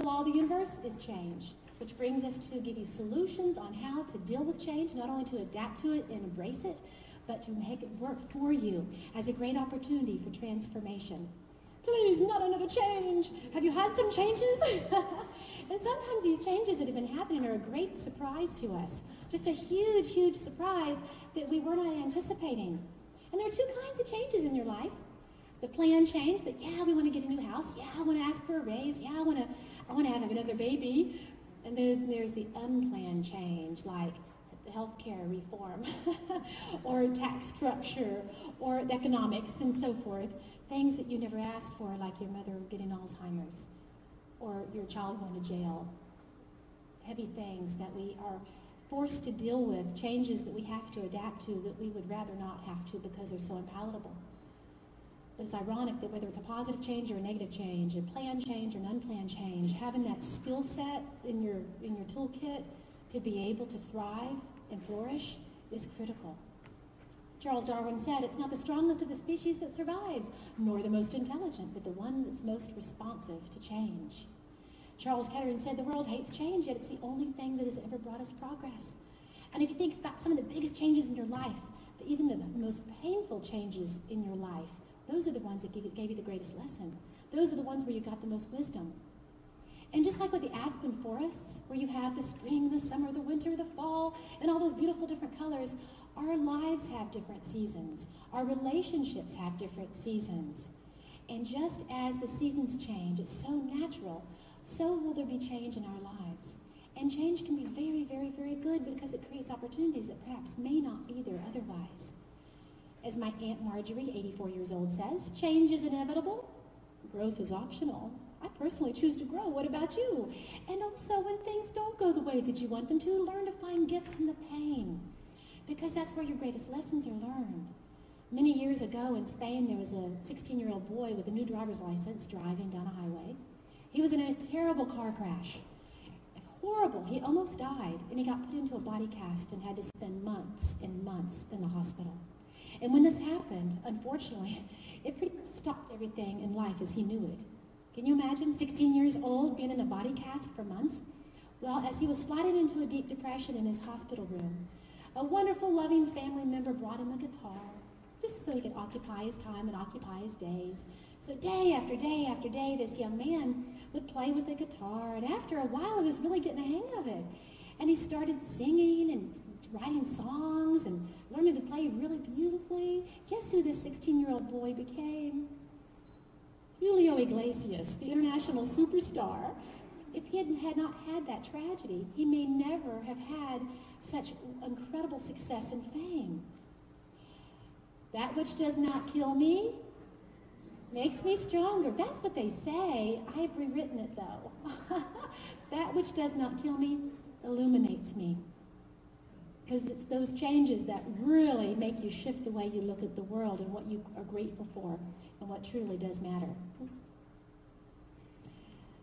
law of the universe is change, which brings us to give you solutions on how to deal with change, not only to adapt to it and embrace it, but to make it work for you as a great opportunity for transformation. Please, not another change. Have you had some changes? And sometimes these changes that have been happening are a great surprise to us. Just a huge, huge surprise that we were not anticipating. And there are two kinds of changes in your life. The planned change that, yeah, we want to get a new house. Yeah, I want to ask for a raise. Yeah, I want to have another baby. And then there's the unplanned change, like healthcare reform or tax structure or economics and so forth. Things that you never asked for, like your mother getting Alzheimer's or your child going to jail. Heavy things that we are forced to deal with, changes that we have to adapt to that we would rather not have to because they're so unpalatable. But it's ironic that whether it's a positive change or a negative change, a planned change or an unplanned change, having that skill set in your toolkit to be able to thrive and flourish is critical. Charles Darwin said, it's not the strongest of the species that survives, nor the most intelligent, but the one that's most responsive to change. Charles Kettering said, the world hates change, yet it's the only thing that has ever brought us progress. And if you think about some of the biggest changes in your life, even the most painful changes in your life, those are the ones that gave you the greatest lesson. Those are the ones where you got the most wisdom. And just like with the aspen forests, where you have the spring, the summer, the winter, the fall, and all those beautiful different colors, our lives have different seasons. Our relationships have different seasons. And just as the seasons change, it's so natural, so will there be change in our lives. And change can be very, very, very good because it creates opportunities that perhaps may not be there otherwise. As my Aunt Marjorie, 84 years old, says, change is inevitable, growth is optional. I personally choose to grow. What about you? And also, when things don't go the way that you want them to, learn to find gifts in the pain, because that's where your greatest lessons are learned. Many years ago in Spain, there was a 16-year-old boy with a new driver's license driving down a highway. He was in a terrible car crash. Horrible. He almost died, and he got put into a body cast and had to spend months and months in the hospital. And when this happened, unfortunately, it pretty much stopped everything in life as he knew it. Can you imagine 16 years old being in a body cast for months? Well, as he was sliding into a deep depression in his hospital room, a wonderful, loving family member brought him a guitar, just so he could occupy his time and occupy his days. So day after day after day, this young man would play with the guitar, and after a while, he was really getting a hang of it. And he started singing and writing songs and learning to play really beautifully. Guess who this 16-year-old boy became? Julio Iglesias, the international superstar. If he had not had that tragedy, he may never have had such incredible success and fame. That which does not kill me makes me stronger. That's what they say. I have rewritten it, though. That which does not kill me illuminates me. Because it's those changes that really make you shift the way you look at the world and what you are grateful for and what truly does matter.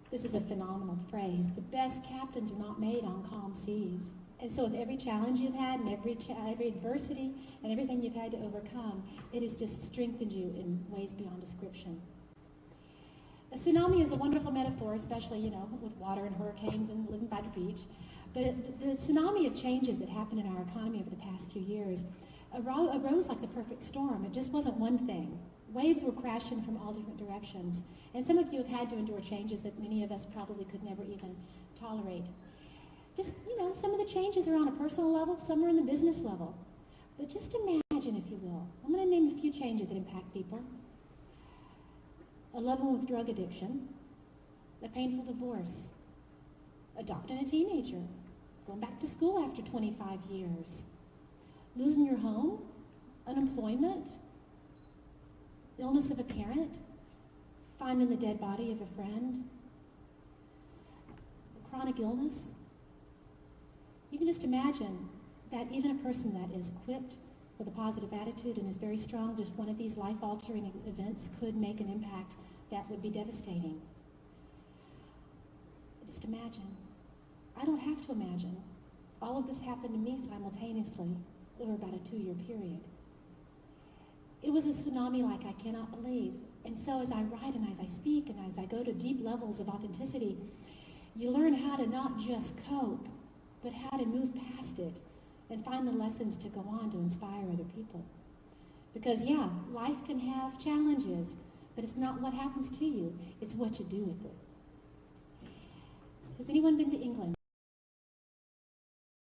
This is a phenomenal phrase. The best captains are not made on calm seas. And so with every challenge you've had and every adversity and everything you've had to overcome, it has just strengthened you in ways beyond description. A tsunami is a wonderful metaphor, especially, with water and hurricanes and living by the beach. But the tsunami of changes that happened in our economy over the past few years arose like the perfect storm. It just wasn't one thing. Waves were crashing from all different directions. And some of you have had to endure changes that many of us probably could never even tolerate. Just, some of the changes are on a personal level, some are on the business level. But just imagine, if you will. I'm going to name a few changes that impact people. A loved one with drug addiction, a painful divorce, adopting a teenager, going back to school after 25 years, losing your home, unemployment, illness of a parent, finding the dead body of a friend, chronic illness. You can just imagine that even a person that is equipped with a positive attitude and is very strong, just one of these life-altering events could make an impact that would be devastating. Just imagine. I don't have to imagine. All of this happened to me simultaneously over about a 2-year period. It was a tsunami like I cannot believe. And so as I write and as I speak and as I go to deep levels of authenticity, You learn how to not just cope, but how to move past it and find the lessons to go on to inspire other people. Because, yeah, life can have challenges, but it's not what happens to you. It's what you do with it. Has anyone been to England?